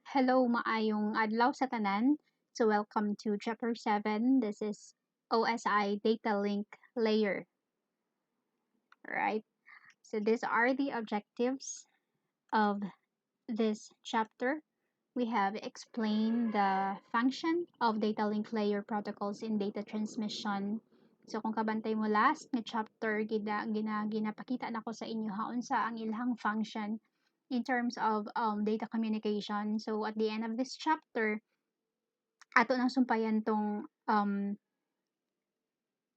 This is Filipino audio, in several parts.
Hello, maayong adlaw sa tanan. So welcome to chapter 7. This is OSI data link layer, right? So these are the objectives of this chapter. We have explained the function of data link layer protocols in data transmission. So kung kabantay mo last nga chapter, ginapakita na ko sa inyo haon sa ang ilhang function in terms of data communication. So at the end of this chapter, ato nang sumpayan tong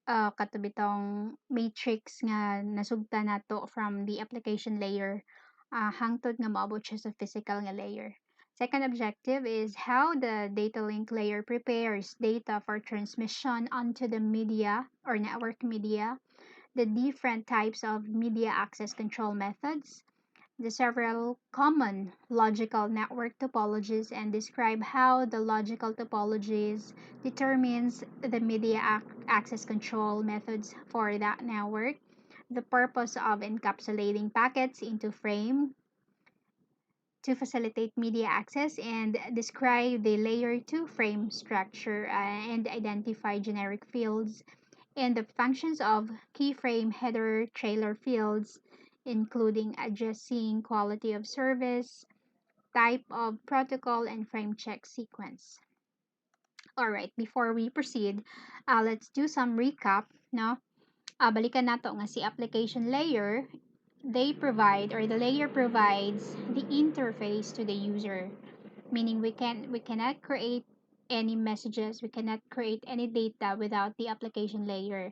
katubitong matrix nga nasugta nato from the application layer hangtod nga maabot siya sa physical nga layer. Second objective is how the data link layer prepares data for transmission onto the media or network media, the different types of media access control methods, the several common logical network topologies, and describe how the logical topologies determines the media access control methods for that network, the purpose of encapsulating packets into frame to facilitate media access, and describe the layer 2 frame structure and identify generic fields and the functions of keyframe header trailer fields, including addressing quality of service, type of protocol, and frame check sequence. All right, before we proceed, let's do some recap. No? Balikan nato nga si application layer, they provide or the layer provides the interface to the user, meaning we cannot create any messages, we cannot create any data without the application layer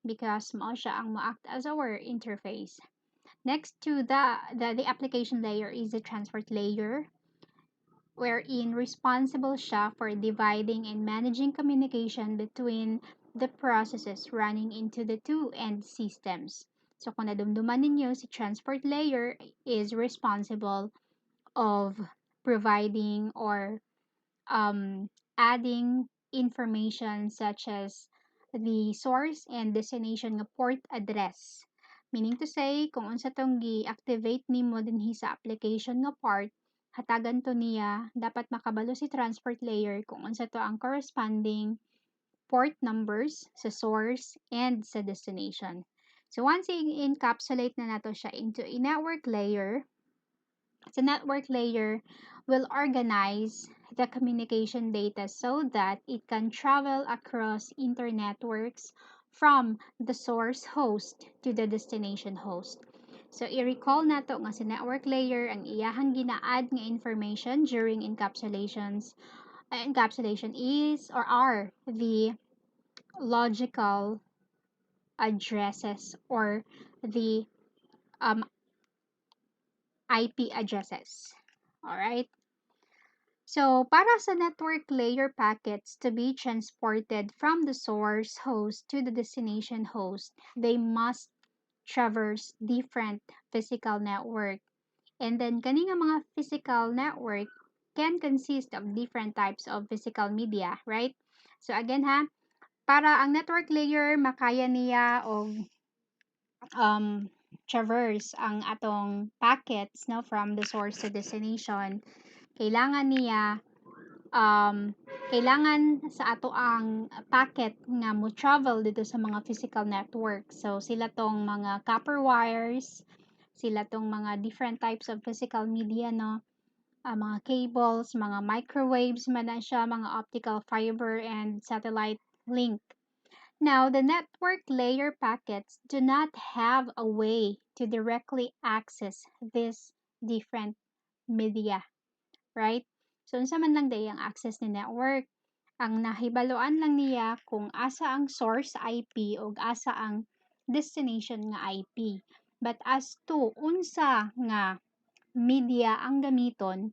because mao siya ang mo-act as our interface. Next to the application layer is the transport layer, wherein responsible siya for dividing and managing communication between the processes running into the two end systems. So kung nadumduman ninyo, si transport layer is responsible of providing or adding information such as the source and destination nga port address. Meaning to say, kung unsa tong gi-activate nimo dinhi sa application nga part, hatagan to niya, dapat makabalo si transport layer kung unsa to ang corresponding port numbers sa source and sa destination. So once i-encapsulate na nato siya into a network layer, the network layer will organize the communication data so that it can travel across internetworks from the source host to the destination host. So, i-recall nato nga sa network layer ang iyahang gina-add nga information during encapsulations. Encapsulation is or are the logical addresses or the IP addresses. All right. So, para sa network layer packets to be transported from the source host to the destination host, they must traverse different physical network. And then, kani nga mga physical network can consist of different types of physical media, right? So, again ha, para ang network layer makaya niya og traverse ang atong packets no from the source to destination, kailangan niya kailangan sa ato ang packet nga mo travel dito sa mga physical network. So, sila tong mga copper wires, sila tong mga different types of physical media, no? Mga cables, mga microwaves man na siya, mga optical fiber, and satellite link. Now, the network layer packets do not have a way to directly access this different media, right? So, unsa man lang day ang access ni network. Ang nahibaluan lang niya kung asa ang source IP o asa ang destination nga IP. But as to unsa nga media ang gamiton,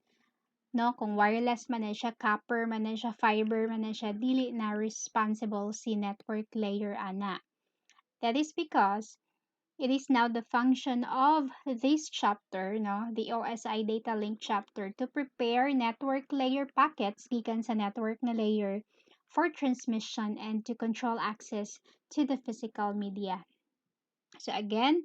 no, kung wireless man na siya, copper man na siya, fiber man na siya, dili na responsible si network layer ana. That is because it is now the function of this chapter, no, the OSI data link chapter, to prepare network layer packets gikan sa network na layer for transmission and to control access to the physical media. So again,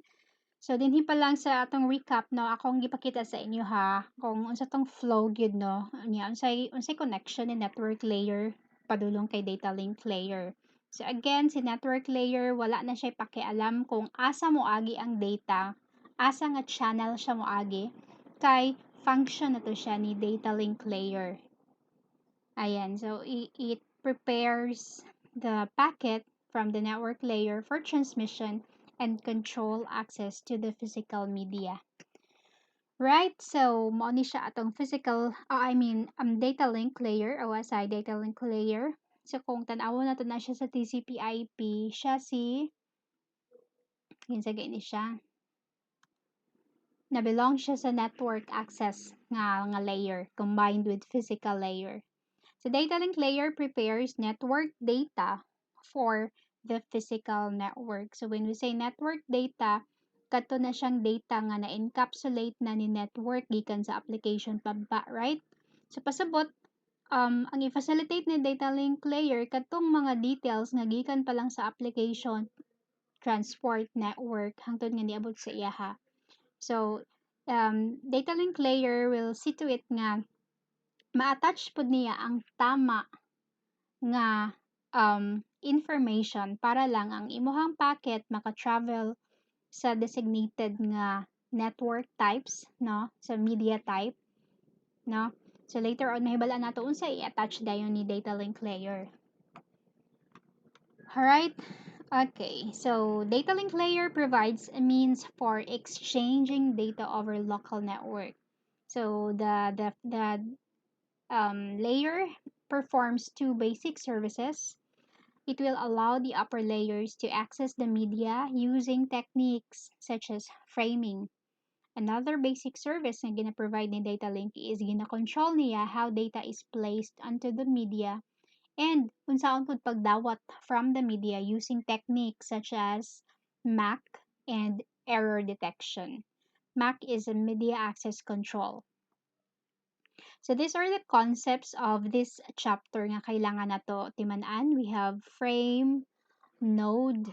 So dinhi pa lang sa atong recap 'no, akong gipakita sa inyo ha, kung unsa tong flow gyud 'no, unya unsay connection ni network layer padulong kay data link layer. So again, si network layer wala na siya pakialam kung asa moagi ang data, asa nga channel siya moagi, kay function na to siya ni data link layer. Ayan, so it prepares the packet from the network layer for transmission and control access to the physical media. Right, so mao ni siya atong data link layer o aside data link layer. So kung tan-awon nato na siya sa TCP/IP, siya si kinsa ni siya. Na belong siya sa network access nga layer combined with physical layer. So data link layer prepares network data for the physical network. So when we say network data, kato na siyang data nga na-encapsulate na ni network gikan sa application pababa, right? So pasabot, ang i-facilitate ni data link layer katong mga details nga gikan pa lang sa application transport network hangtod nga niabot sa iyaha. So data link layer will see to it nga ma-attach pud niya ang tama nga information para lang ang imuhang packet maka-travel sa designated nga network types, no? Sa media type, no? So later on mahibala nato unsa i-attach dayon ni data link layer. Alright? Okay, so data link layer provides a means for exchanging data over local network. So the layer performs two basic services. It will allow the upper layers to access the media using techniques such as framing. Another basic service na gina-provide ni data link is gina-control niya how data is placed onto the media and unsaon pud pagdawat from the media using techniques such as MAC and error detection. MAC is a media access control. So these are the concepts of this chapter nga kailangan nato timan-an. We have frame, node,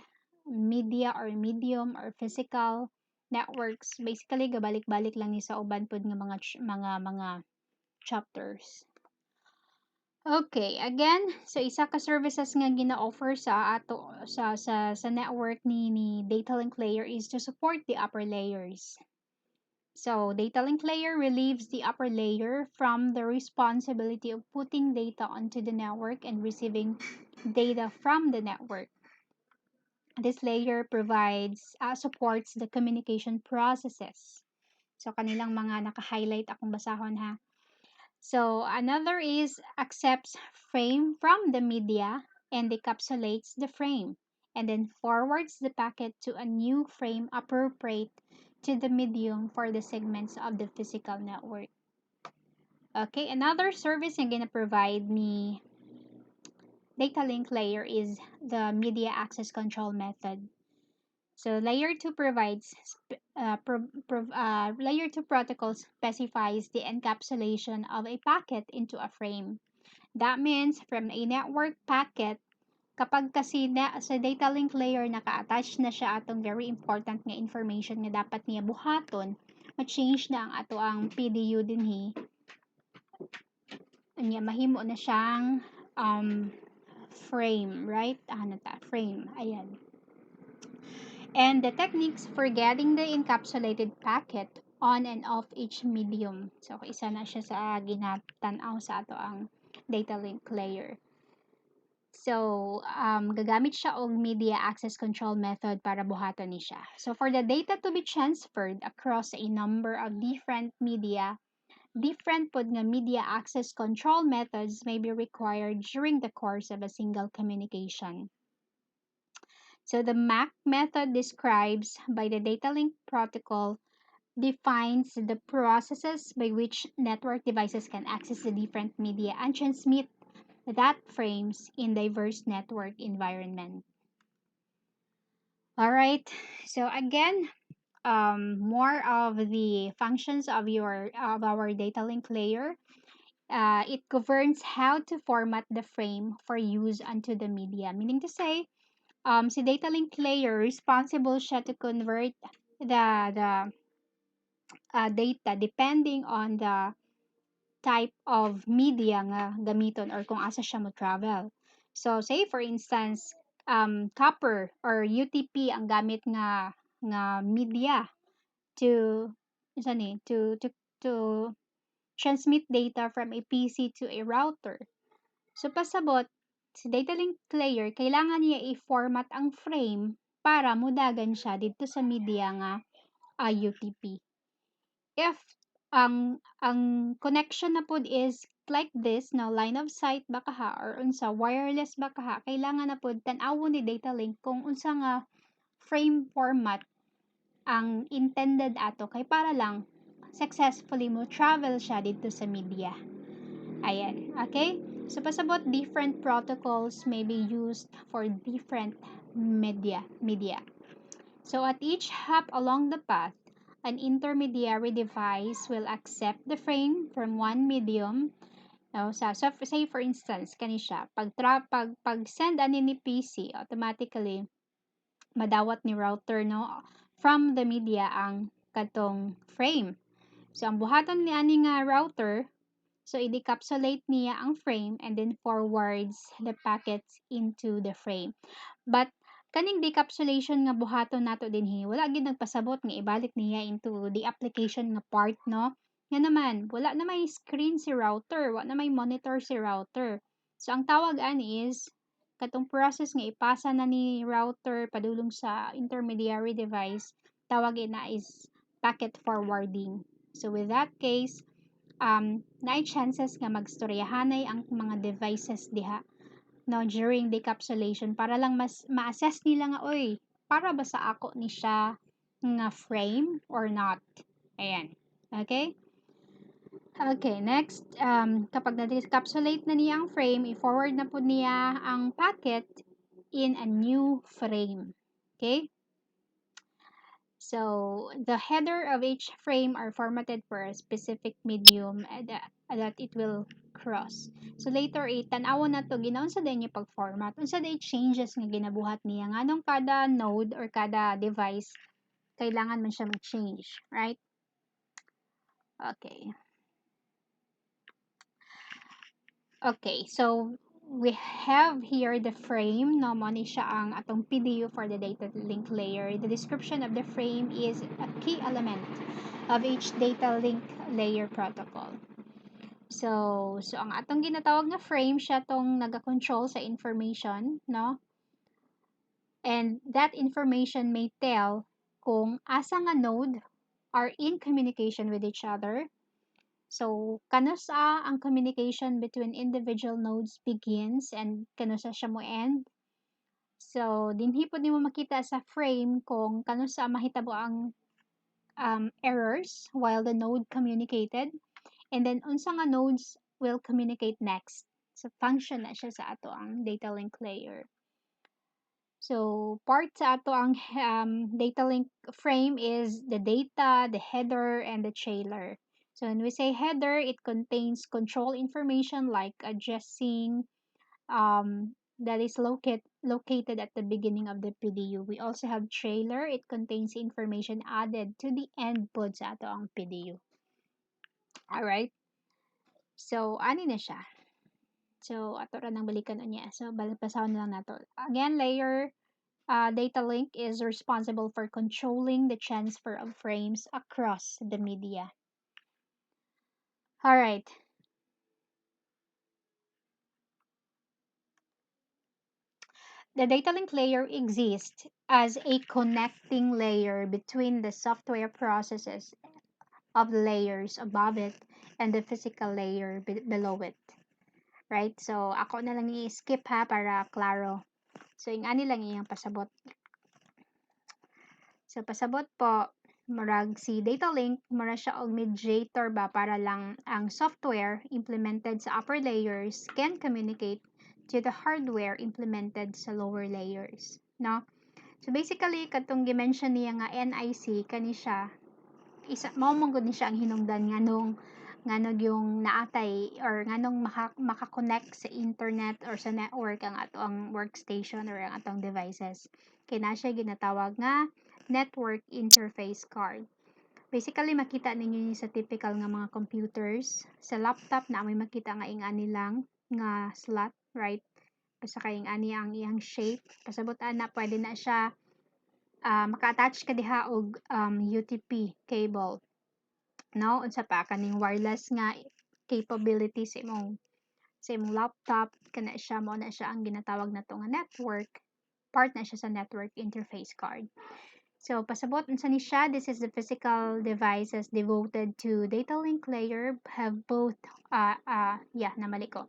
media or medium or physical networks. Basically gabalik-balik lang ni sa uban pud nga mga chapters. Okay, again, so isa ka services nga gina-offer sa ato sa network ni data link layer is to support the upper layers. So, data link layer relieves the upper layer from the responsibility of putting data onto the network and receiving data from the network. This layer supports the communication processes. So, kanilang mga naka-highlight akong basahon ha. So, another is accepts frame from the media and encapsulates the frame and then forwards the packet to a new frame appropriate to the medium for the segments of the physical network. Okay, another service na gina-provide ni data link layer is the media access control method. So layer 2 layer 2 protocol specifies the encapsulation of a packet into a frame. That means from a network packet, kapag kasi sa data link layer naka-attach na siya atong very important nga information nga dapat niya buhaton, ma-change na ang ato ang PDU dinhi. Anya mahimo na siyang frame, right? Ano ta? Frame. Ayan. And the techniques for getting the encapsulated packet on and off each medium. So, isa na siya sa ginatanaw sa ato ang data link layer. So, gagamit siya og media access control method para buhaton ni siya. So, for the data to be transferred across a number of different media, different pod nga media access control methods may be required during the course of a single communication. So the MAC method describes by the data link protocol defines the processes by which network devices can access the different media and transmit that frames in diverse network environment. All right. So again, more of the functions of our data link layer. It governs how to format the frame for use onto the media. Meaning to say, si data link layer responsible siya to convert the data depending on the type of media nga gamiton or kung asa siya mo travel. So say for instance, copper or UTP ang gamit nga media to isa ni to transmit data from a PC to a router. So pasabot si data link layer kailangan niya i-format ang frame para mudagan siya dito sa media nga UTP. If ang connection na pod is like this now line of sight ba kaha or unsa wireless ba kaha kailangan na pod tan-awon ni data link kung unsa nga frame format ang intended ato kay para lang successfully mo travel siya dito sa media. Ayan, okay? So pasabot different protocols may be used for different media. So at each hop along the path, an intermediary device will accept the frame from one medium. No, so say for instance, kani siya, pag send ani ni PC, automatically madawat ni router no from the media ang katong frame. So ang buhaton ni ani nga router, so i-decapsulate niya ang frame and then forwards the packets into the frame. But kaning decapsulation nga buhaton nato dinhi wala gid nagpasabot nga ibalik niya into the application nga part no. Nga naman wala na may screen si router, wala na may monitor si router. So ang tawag ani is katong process nga ipasa na ni router padulong sa intermediary device, tawag ina is packet forwarding. So with that case, naay chances nga magstoryahanay ang mga devices diha no during decapsulation para lang mas ma-assess nila nga oy para ba sa ako ni siya nga frame or not. Ayan. Okay? Okay, next, kapag na-decapsulate na niya ang frame, i-forward na po niya ang packet in a new frame. Okay? So, the header of each frame are formatted for a specific medium that it will cross. So, later, tan-awon na to ginaon sa din yung pag-format. Unsa day changes nga ginabuhat niya. Nganong kada node or kada device, kailangan man siya mag-change. Right? Okay. Okay, so we have here the frame. No, mo ni siya ang atong PDU for the data link layer. The description of the frame is a key element of each data link layer protocol. So ang atong ginatawag na frame siya tong naga-control sa information, no? And that information may tell kung asa nga node are in communication with each other. So, kano sa ang communication between individual nodes begins and kano sa siya mo end. So, dinhi po nimo makita sa frame kung kano sa mahitabo ang errors while the node communicated and then unsa nga nodes will communicate next. So, function na siya sa ato ang data link layer. So, part sa ato ang data link frame is the data, the header, and the trailer. So, when we say header, it contains control information like addressing that is located at the beginning of the PDU. We also have trailer. It contains information added to the end pod sa ato ang PDU. Alright? So, ani na siya. So, ato ra nang balikan niya. So, basahon na lang nato. Again, layer data link is responsible for controlling the transfer of frames across the media. All right. The data link layer exists as a connecting layer between the software processes of the layers above it and the physical layer below it. Right? So, ako na lang i-skip ha para klaro. So, yung ani lang iyang pasabot. So, pasabot po, murag si data link, mura siya og mediator ba para lang ang software implemented sa upper layers can communicate to the hardware implemented sa lower layers. No? So, basically, katong gimension niya nga NIC, kani siya, mao man gud ni siya ang hinungdan nganong yung naatay or nganong makakonect sa internet or sa network ang atong workstation or ang atong devices. Kaya na siya ginatawag nga network interface card. Basically, makita ninyo yun sa typical nga mga computers. Sa laptop na may makita nga ingani lang nga slot, right? Basta kay ingani ang iyang shape. Pasabot na pwede na siya maka-attach ka diha og UTP cable. No, unsa pa kaning wireless nga capability sa imong laptop kana siya mo na siya ang ginatawag nato nga network. Part na siya sa network interface card. So, pasabot unsa ni siya, this is the physical devices devoted to data link layer have both, namali ko.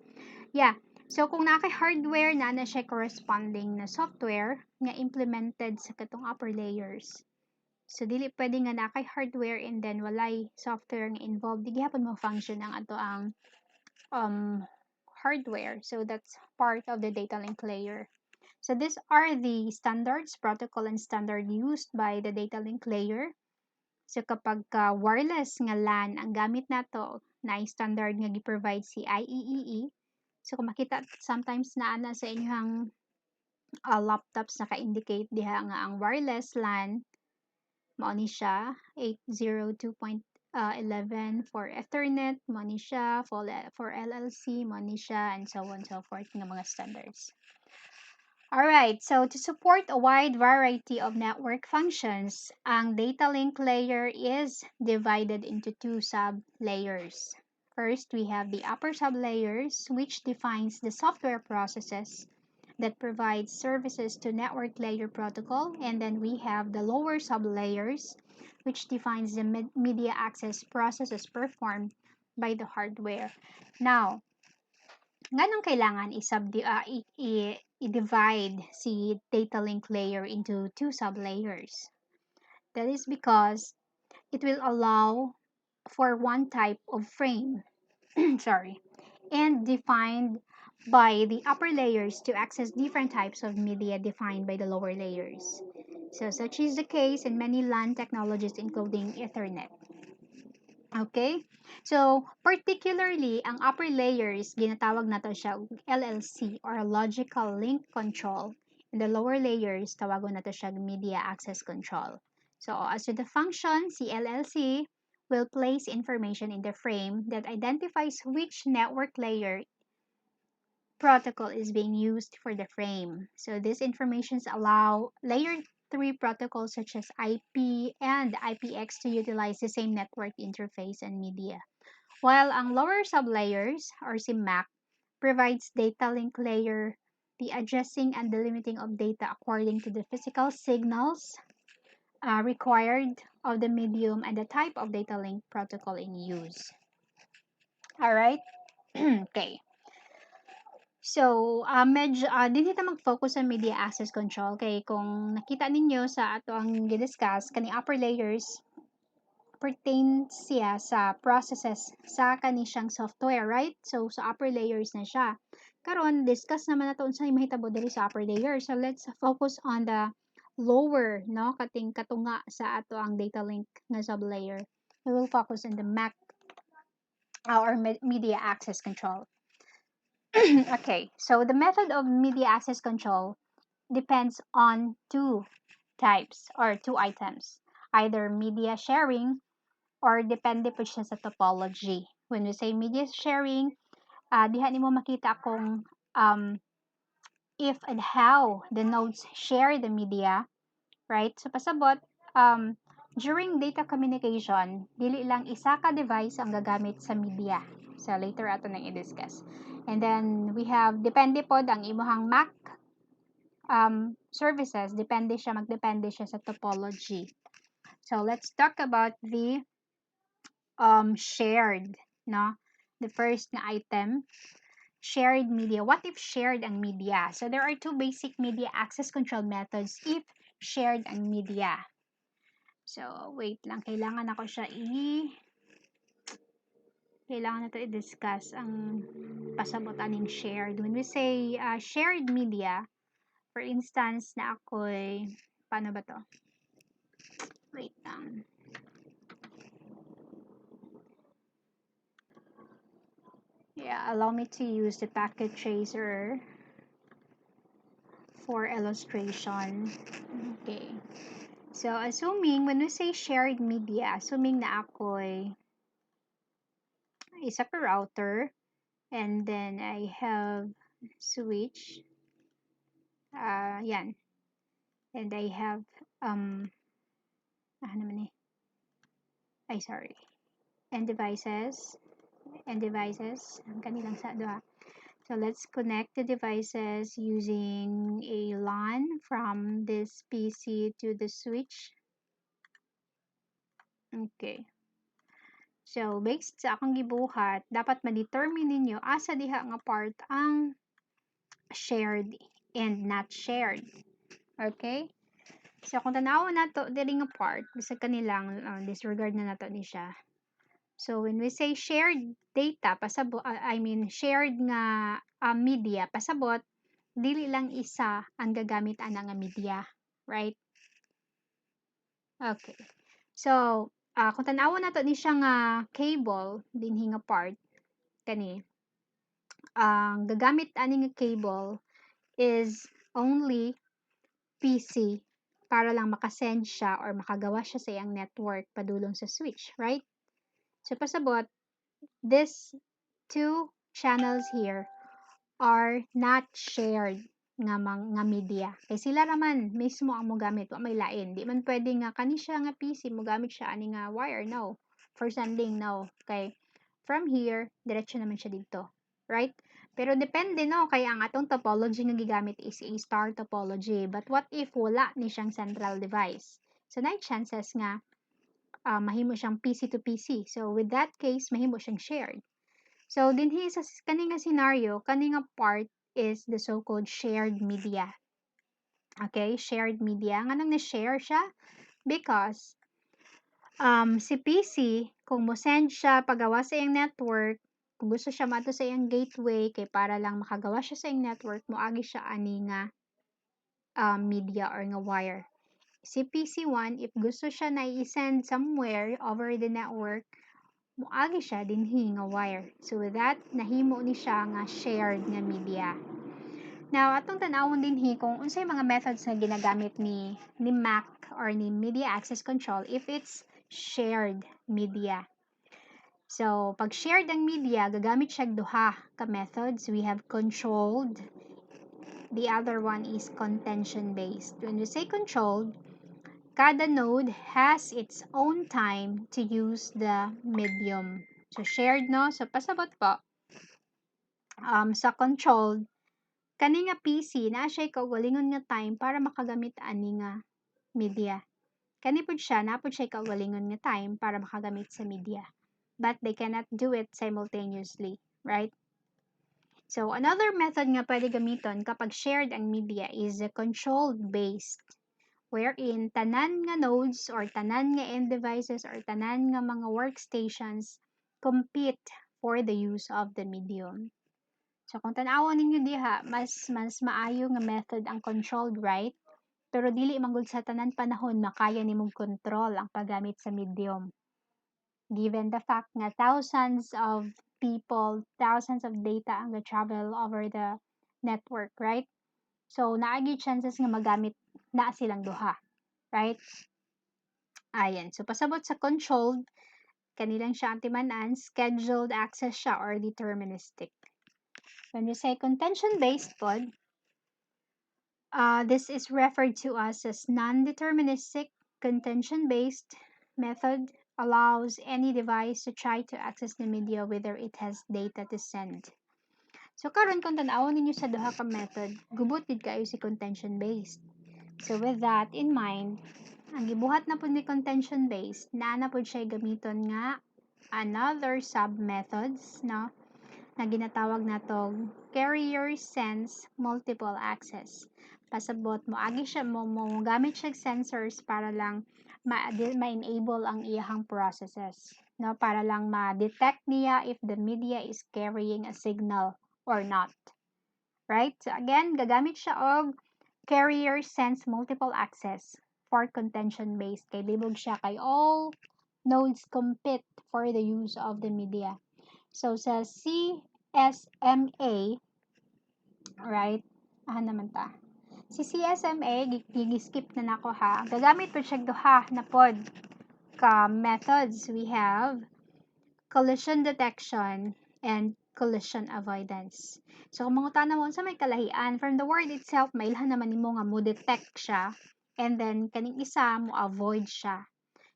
Yeah, so kung na kay hardware, na siya corresponding na software nga implemented sa katong upper layers. So, dili pwede nga na kay hardware and then walay software nga involved. Di gyapon mo function ang ato ang hardware. So, that's part of the data link layer. So these are the standards, protocol, and standard used by the data link layer. So kapag wireless nga LAN ang gamit nato na standard nga gi-provide si IEEE. So kung makita sometimes na ana sa inyong laptops naka-indicate diha nga ang wireless LAN mao ni siya 802.11 for Ethernet, mao ni siya for LLC, mao ni siya, and so on and so forth nga mga standards. Alright, so to support a wide variety of network functions, ang data link layer is divided into two sub-layers. First, we have the upper sub-layers, which defines the software processes that provide services to network layer protocol. And then we have the lower sub-layers, which defines the media access processes performed by the hardware. Now, nganong kailangan i-divide si data link layer into two sub-layers? That is because it will allow for one type of frame, sorry, and defined by the upper layers to access different types of media defined by the lower layers. So such is the case in many LAN technologies including Ethernet. Okay? So, particularly, ang upper layers, ginatawag nato siya LLC or Logical Link Control. And the lower layers, tawagon nato siya Media Access Control. So, as to the function, si LLC will place information in the frame that identifies which network layer protocol is being used for the frame. So, these informations allow layer 3 protocols such as IP and IPX to utilize the same network interface and media. While ang lower sublayers or si MAC provides data link layer, the addressing and delimiting of data according to the physical signals required of the medium and the type of data link protocol in use. Alright? Okay. So, medyo, din kita mag-focus sa media access control. Kay kung nakita ninyo sa ato ang gidiscuss, kani upper layers, pertain siya sa processes sa kaniyang software, right? So, sa upper layers na siya. Karon discuss naman nato unsay mahitabo diri sa upper layer. So, let's focus on the lower, no? Kating katunga sa ato ang data link na sublayer. We will focus on the MAC or media access control. Okay, so the method of media access control depends on two types or two items. Either media sharing or depende po siya sa topology. When we say media sharing, diha nimo makita kung if and how the nodes share the media, right? So pasabot, during data communication, dili lang isa ka device ang gagamit sa media. So later ato nang i-discuss. And then we have depende pod ang imuhang MAC services, magdepende siya sa topology. So let's talk about the shared, no? The first na item, shared media. What if shared ang media? So there are two basic media access control methods if shared ang media. So wait lang, kailangan ako siya kailangan na to i-discuss ang pasabot aning shared. When we say shared media, for instance, na ako'y, paano ba to? Wait lang. Yeah, allow me to use the packet tracer for illustration. Okay. So, assuming, when we say shared media, assuming na ako'y isa ka router, and then I have switch, yan, and I have, naman ay sorry, and devices, ang kanilang sa doha. So let's connect the devices using a LAN from this PC to the switch. Okay. So based sa akong gibuhat, dapat ma-determine ninyo asa diha nga part ang shared and not shared. Okay? So kung tanaw na to diri nga part, bisag kanilang disregard na nato ni siya. So when we say shared data pasabot, I mean shared nga media pasabot, dili lang isa ang gagamit ana nga media, right? Okay. So kung tanawon nato ni siya nga cable dinhi nga part kani, ang gagamit ani nga cable is only PC para lang makasend siya or makagawa siya sa iyang network padulong sa switch, right? So pasabot, these two channels here are not shared nga media. Kay sila raman mismo ang mogamit, wa may lain. Di man pwede nga kani siya nga PC mogamit siya ani nga wire, no. For sending, no. Kay from here, diretso naman siya dito. Right? Pero depende, no, kaya ang atong topology nga gigamit is a star topology. But what if wala ni siyang central device? So, na chances nga mahimo siyang PC to PC. So, with that case, mahimo siyang shared. So, dinhi sa kani nga scenario, kani nga part is the so-called shared media. Okay, shared media. Nganong na-share siya? Because si PC, kung mo send siya pagawa sa iyang network, kung gusto siya mato sa iyang gateway, kay para lang makagawa siya sa iyang network, moagi siya ani nga media or nga wire. Si PC1, if gusto siya na i-send somewhere over the network, moagi siya dinhi nga wire. So with that, nahimo ni siya nga shared nga media. Now, atong tanawon dinhi kung unsay mga methods nga ginagamit ni Mac or ni Media Access Control if it's shared media. So, pag shared ang media, gagamit siya duha ka methods. We have controlled. The other one is contention-based. When we say controlled, kada node has its own time to use the medium. So, shared, no? So, pasabot po. Sa controlled, kani nga PC, na siya kaugalingon nga time para makagamit ani nga media. Kani pud siya, na pud siya kaugalingon nga time para makagamit sa media. But they cannot do it simultaneously, right? So, another method nga pwede gamiton kapag shared ang media is a controlled-based, wherein tanan nga nodes or tanan nga end devices or tanan nga mga workstations compete for the use of the medium. So, kung tanawon ninyo diha, mas maayo nga method ang controlled, right? Pero dili manggod sa tanan panahon makaya nimong control ang paggamit sa medium. Given the fact nga thousands of people, thousands of data ang travel over the network, right? So, naagi chances nga magamit na silang duha, right? Ayan. So, pasabot sa controlled, kanilang siya ang timanan, scheduled access siya or deterministic. When you say contention-based pod, this is referred to as non-deterministic. Contention-based method allows any device to try to access the media whether it has data to send. So karon kung tan-awon ninyo sa duha ka method, gubot gid kayo si contention-based. So with that in mind, ang gibuhat na pud ni contention-based, naa na pud siya gamiton nga another sub-methods, no? Na ginatawag natong carrier sense multiple access. Pasabot mo agi siya mo gamit siya sensors para lang ma-enable ang iyahang processes, no, para lang ma-detect niya if the media is carrying a signal or not, right? So again, gagamit siya og carrier sense multiple access for contention based, kay libog siya kay all nodes compete for the use of the media. So sa CSMA, right? Naman ta. Si CSMA gi-skip na nako ha. Gagamit po siya duha na pod ka methods. We have collision detection and collision avoidance. So kung mangutana mo sa may kalahian from the word itself, mailhan naman nimo nga mo detect siya and then kaning isa mo avoid siya.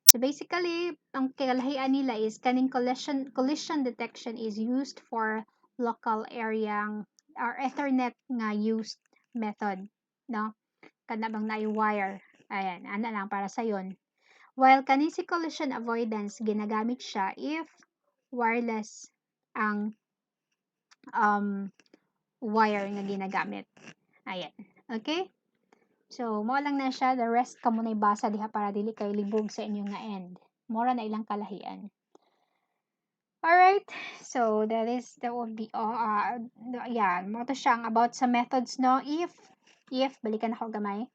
So basically, ang kalahian nila is kaning collision detection is used for local area or Ethernet nga used method, no? Kana bang na-wire. Ayan, ana lang para sa yon. While kaning si collision avoidance ginagamit siya if wireless ang wire nga ginagamit. Ayan. Okay? So, mo lang na siya. The rest ka muna ibasa diha para dili kay libog sa inyong nga end. Mora na ilang kalahian. Alright, so that would be all. Yeah, mo to siyang about sa methods, no? If balikan ako gamay,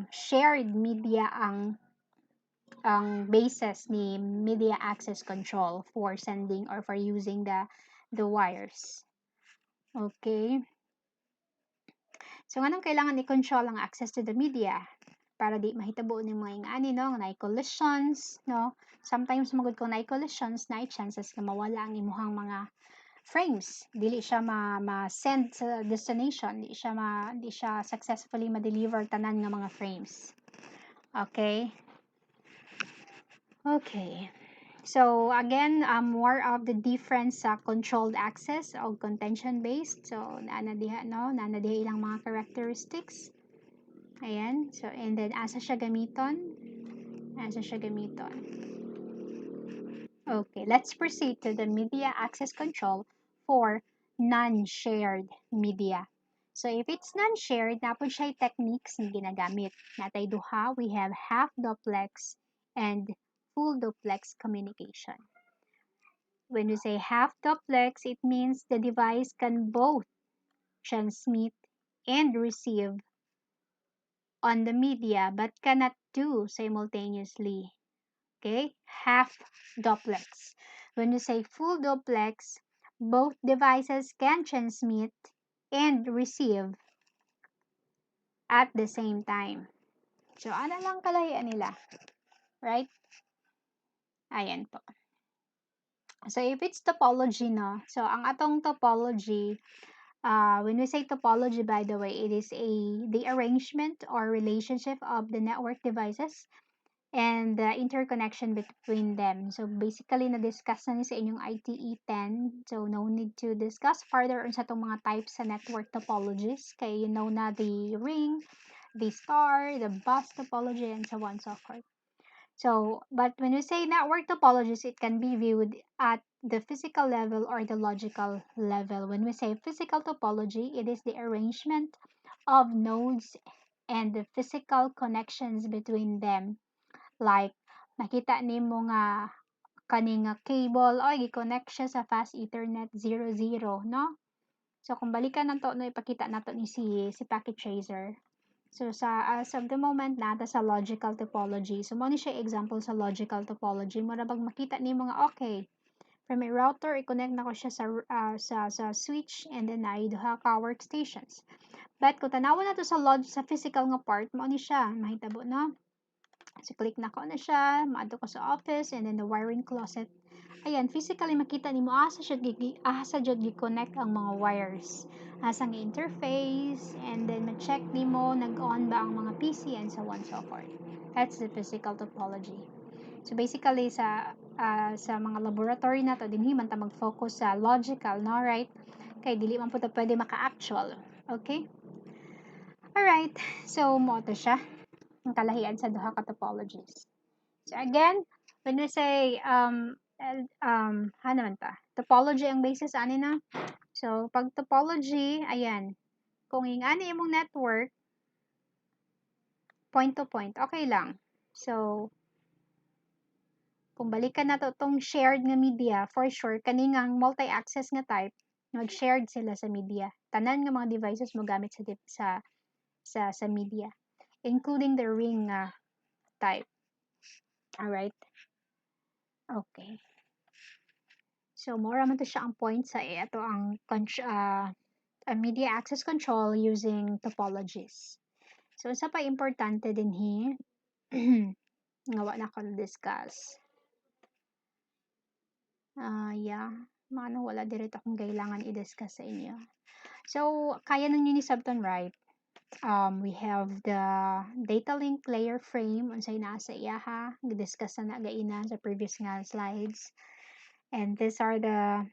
shared media ang basis ni media access control for sending or for using the wires. Okay. So, anong kailangan i-control ang access to the media? Para di mahitabo ni mga ingani, no? Na collisions, no? Sometimes magud kung na collisions, na chances nga mawala ang imuhang mga frames. Dili siya ma-send sa destination, di siya successfully ma-deliver tanan nga mga frames. Okay? Okay. So again, more of the difference sa controlled access o contention based. So naana diha, no? Naana diha ilang mga characteristics. Ayan. So and then asa siya gamiton? Asa siya gamiton? Okay, let's proceed to the media access control for non-shared media. So if it's non-shared, napod siya techniques na ginagamit. Natay duha, we have half duplex and full duplex communication. When we say half duplex, it means the device can both transmit and receive on the media but cannot do simultaneously. Okay, half duplex. When you say full duplex, both devices can transmit and receive at the same time. So, ano lang kalahian nila? Right? Ayan po. So, if it's topology, no? So, ang atong topology, when we say topology, by the way, it is the arrangement or relationship of the network devices and the interconnection between them. So basically, na-discuss na ni sa inyong ITE 10. So no need to discuss further on sa itong mga types sa network topologies. Kaya you know na the ring, the star, the bus topology, and so on and so forth. So, but when we say network topologies, it can be viewed at the physical level or the logical level. When we say physical topology, it is the arrangement of nodes and the physical connections between them. Like, nakita nimo nga kaning nga cable, oy, gi-connect siya sa fast Ethernet 00, no? So, kung balikan nato, no, ipakita nato ni si packet tracer. So, as of the moment, nata sa logical topology. So, mo ni siya example sa logical topology. Mo na bag makita nimo nga, okay, from a router, i-connect na ko siya sa switch and then na duha ka workstations. But kung tanawon na to sa physical nga part, mo ni siya, mahitabo, no? So, click na ko na siya, maadto ko sa office, and then the wiring closet. Ayan, physically makita nimo asa jud gi-connect ang mga wires. Asa nga interface, and then ma-check nimo nag-on ba ang mga PC and so on so forth. That's the physical topology. So basically sa mga laboratory na to dinhi man ta mag-focus sa logical, no, right? Kay dili man pud ta pwede maka-actual. Okay? All right. So mo to siya ang kalahian sa duha ka topologies. So again, when we say ano man ta? Topology ang basis ani na. So pag topology, ayan, kung ingani imong network point to point, okay lang. So kung balikan nato tong shared nga media, for sure kaningang multi-access nga type, mag-shared sila sa media. Tanan nga mga devices mo gamit sa media, including the ring type. Alright? Okay. So, more naman to siya ang point sa ito ang media access control using topologies. So unsa pa importante dinhi nga wa na ko discuss. Yeah, mano wala diri akong kailangan i-discuss sa inyo. So kaya ninyo ni sabton, right? We have the data link layer frame unsay naa sa iyaha, gi-discuss na gaina sa previous nga slides. And these are the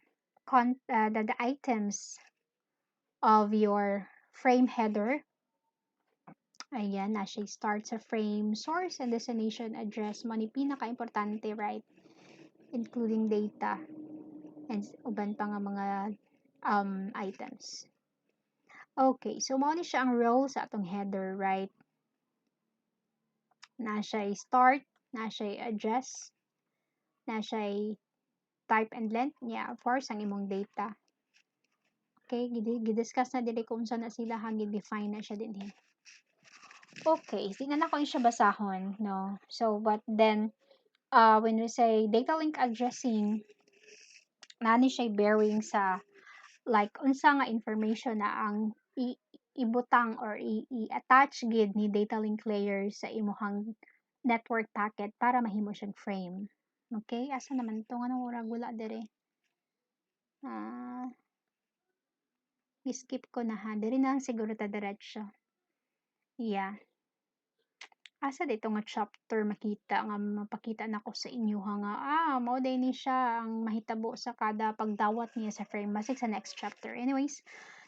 items of your frame header. Ayan, na siya start sa frame, source, and destination address mo ni pinaka-importante, right? Including data and uban pa nga mga items. Okay, so mao ni siya ang role sa atong header, right? Na siya start, na siya address, na siya type and length niya, of course, ang imong data. Okay, gidiscuss na dili kung saan na sila define na siya din. Okay, tingnan na ko siya basahon, no? So, but then, when we say data link addressing, nani siya bearing sa, like, unsa nga information na ang ibutang or i-attach gid ni data link layer sa imuhang network packet para mahimo siyang frame. Okay, asa naman to nga nang ura gula dire. I-skip ko na ha. Diri na siguro ta diretso. Yeah. Asa dito nga chapter makita nga mapakita nako sa inyo ha nga mao day ni siya ang mahitabo sa kada pagdawat niya sa frame basic sa next chapter. Anyways,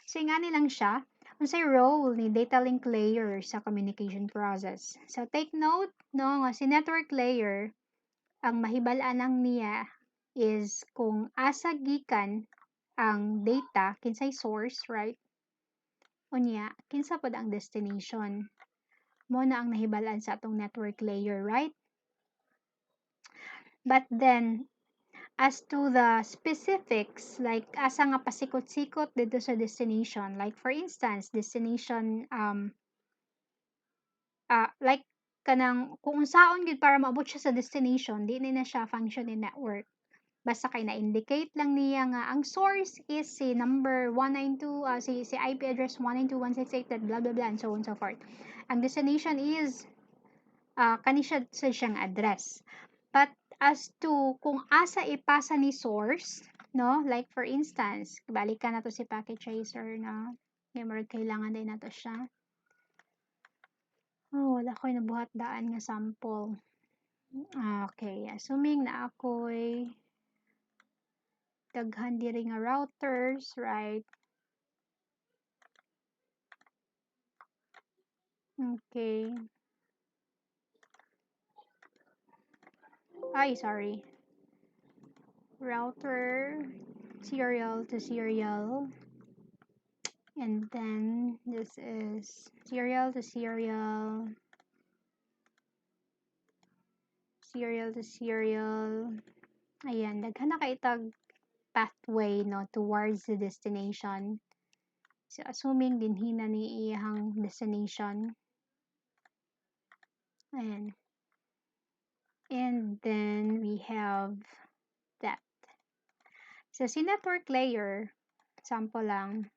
so ingani lang siya unsay role ni data link layer sa communication process. So take note no nga si network layer ang mahibal-an lang niya is kung asa gikan ang data kinsay source, right? Unya, kinsa pod ang destination. Mo na ang nahibalan sa atong network layer, right? But then, as to the specifics, like asa nga pasikot-sikot dito sa destination, like for instance, destination, like kanang kung unsaon gid para maabot siya sa destination, di na siya function in network. Basta kay na-indicate lang niya nga ang source is si number 192, si IP address 192.168, blah blah blah, and so on and so forth. Ang destination is kani siya sa siyang address. But as to kung asa ipasa ni source, no? Like for instance, balikan na to si packet tracer na memory kailangan din nato siya. Wala ko'y nabuhat daan nga sample. Okay, assuming na ako'y daghan diri nga routers, right? Okay. Sorry. Router, serial to serial. And then this is serial to serial. Serial to serial. Ayan, daghan na kay tag pathway no towards the destination. So assuming din hina ni iyang destination. Ayan. And then we have that. So si network layer, sample lang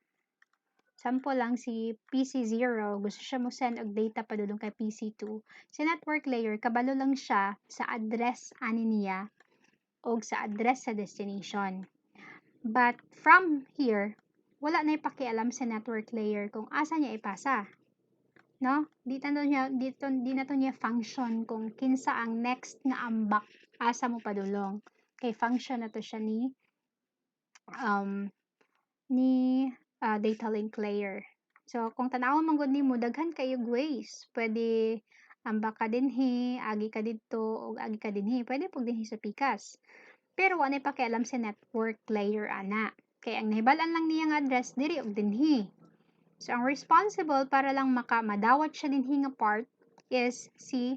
si PC0, gusto siya mo send og data padulong kay PC2. Si network layer, kabalo lang siya sa address ani niya o sa address sa destination. But from here, wala na ipakialam sa network layer kung asa niya ipasa. No? Di na to niya function kung kinsa ang next nga ambak asa mo padulong. Kay function na to siya ni data link layer. So, kung tanawon man gud nimo daghan kayog ways. Pwede ambak ka dinhi, agi ka didto, o agi ka dinhi. Pwede pug dinhi sa pikas. Pero wala pakialam sa network layer ana. Kaya ang nahibalan lang niya nga address diri og dinhi. So, ang responsible para lang madawat siya dinhi nga part is si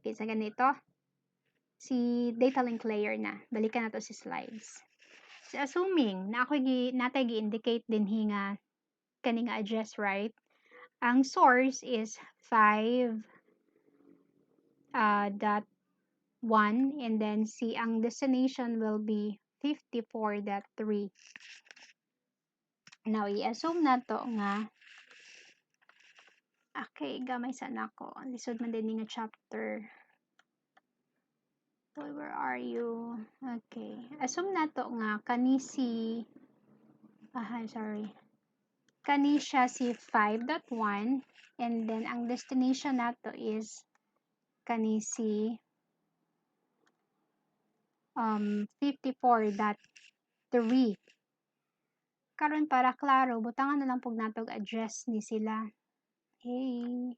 kinsa ganito? Si data link layer na. Balikan nato si slides. So, assuming na ako natay gi-indicate dinhi nga kaning address, right? Ang source is 5.1 and then ang destination will be 54.3. Now, i-assume na to nga Okay, gamay sana ako. Lisod man din nga chapter. Boy, where are you? Okay. Assume na to nga kani si sorry. Kani siya si 5.1 and then ang destination nato is kani si 54.3. Karon para klaro, butangan na lang pug natog address ni sila. Hey.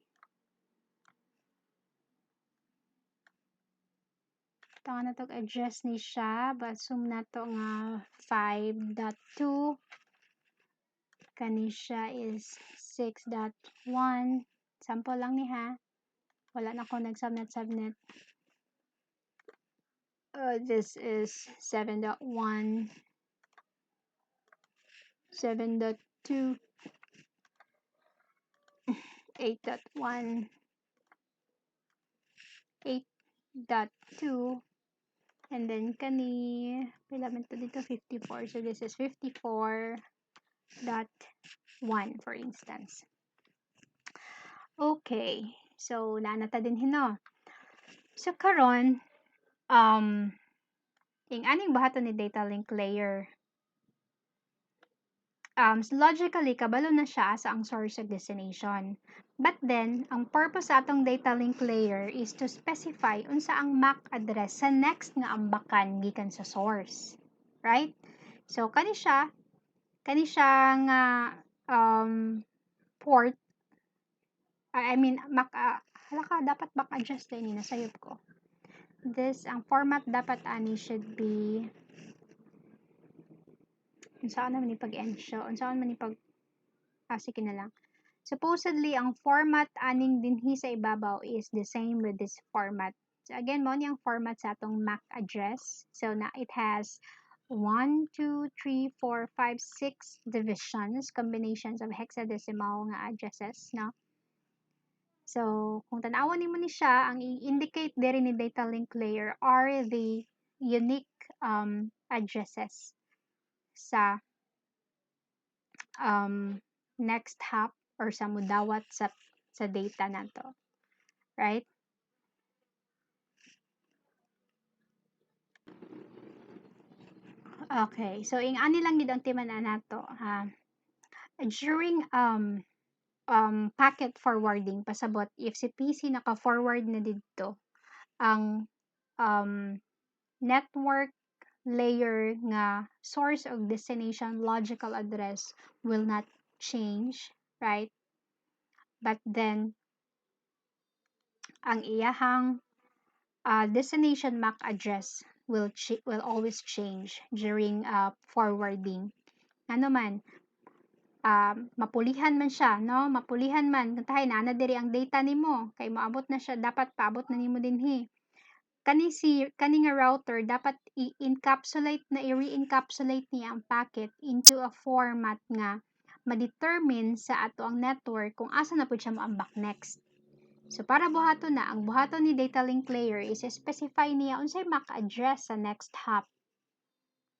Butangan na tog address ni siya. Basum na to nga 5.2. Kani siya is 6.1. Sample lang ni ha. Wala na ako nag-subnet. This is 7.1. 7.2. 8.1. 8.2. And then kani pila man to dito 54. So this is 54.1 for instance. Okay. So naanata din hino. So karon ing aning bahaton ni data link layer. Logically kabalo na siya sa ang source ug destination. But then, ang purpose sa atong data link layer is to specify unsa ang MAC address sa next nga ambakan gikan sa source. Right? So kani siya nga port I mean MAC halaka dapat MAC address din ni nasayop ko. This ang format dapat ani should be unsaan man ni pag-ensure, unsaan man ni pag sige na lang. Supposedly, ang format aning dinhi sa ibabaw is the same with this format. So again, mo ang format sa atong MAC address. So na it has 1, 2, 3, 4, 5, 6 divisions, combinations of hexadecimal nga addresses, no? So, kung tanawan nimo ni siya, ang i-indicate diri ni data link layer are the unique addresses sa next hop or sa mudawat sa data nato, right? Okay, so ing ani lang gid ang timan-an nato during packet forwarding pasabot if si PC naka-forward na didto ang network layer nga source of destination logical address will not change, right? But then ang iyahang destination MAC address will always change during forwarding. Ano man, mapulihan man siya, no? Mapulihan man, kantahay na diri ang data nimo, kay maabot na siya, dapat paabot na nimo dinhi. Kani nga router dapat i-re-encapsulate niya ang packet into a format nga ma-determine sa ato ang network kung asa na pud siya moambak next. So para buhaton na, ang buhaton ni data link layer is specify niya unsay MAC address sa next hop.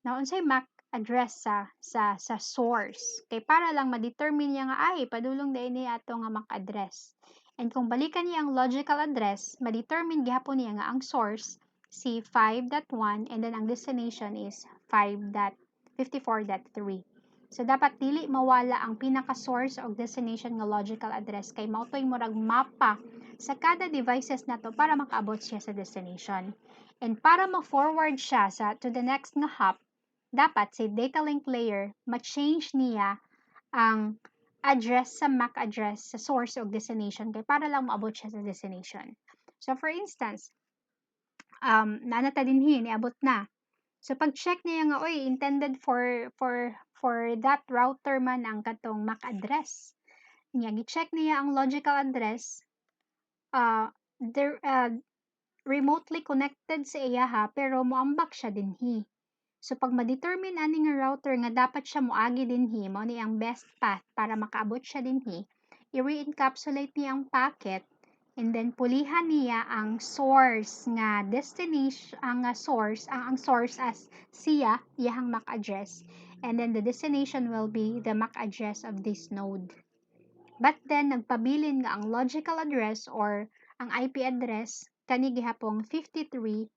Na unsay MAC address sa source. Kay para lang ma-determine niya nga ay padulong dai ni ato nga MAC address. And kung balikan niya ang logical address, ma-determine gihapon niya nga ang source si 5.1 and then ang destination is 5.54.3. So, dapat dili mawala ang pinaka-source o destination nga logical address kay mautoy murag mapa sa kada devices nato para makaabot siya sa destination. And para ma-forward siya to the next nga hop, dapat si data link layer ma-change niya ang address sa MAC address sa source o destination kay para lang maabot siya sa destination. So, for instance, nanata dinhi, niabot na. So pag-check niya nga oy intended for that router man ang katong MAC address. Nya gi-check niya ang logical address remotely connected sa iya pero moambak siya dinhi. So pag ma-determine ani nga router nga dapat siya moagi dinhi mao ni ang best path para makaabot siya dinhi, i-re-encapsulate niya ang packet and then pulihan niya ang source nga destination ang source as siya iyang MAC address and then the destination will be the MAC address of this node. But then nagpabilin nga ang logical address or ang IP address kani gihapong 53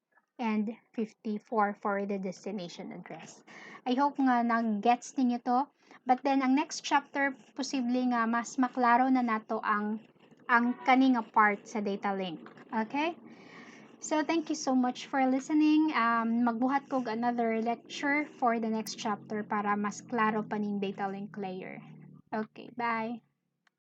and 54 for the destination address. I hope nga nag-gets ninyo to. But then ang next chapter posible nga mas maklaro na nato ang kani nga part sa data link. Okay? So thank you so much for listening. Magbuhat ko another lecture for the next chapter para mas klaro pa ning data link layer. Okay, bye.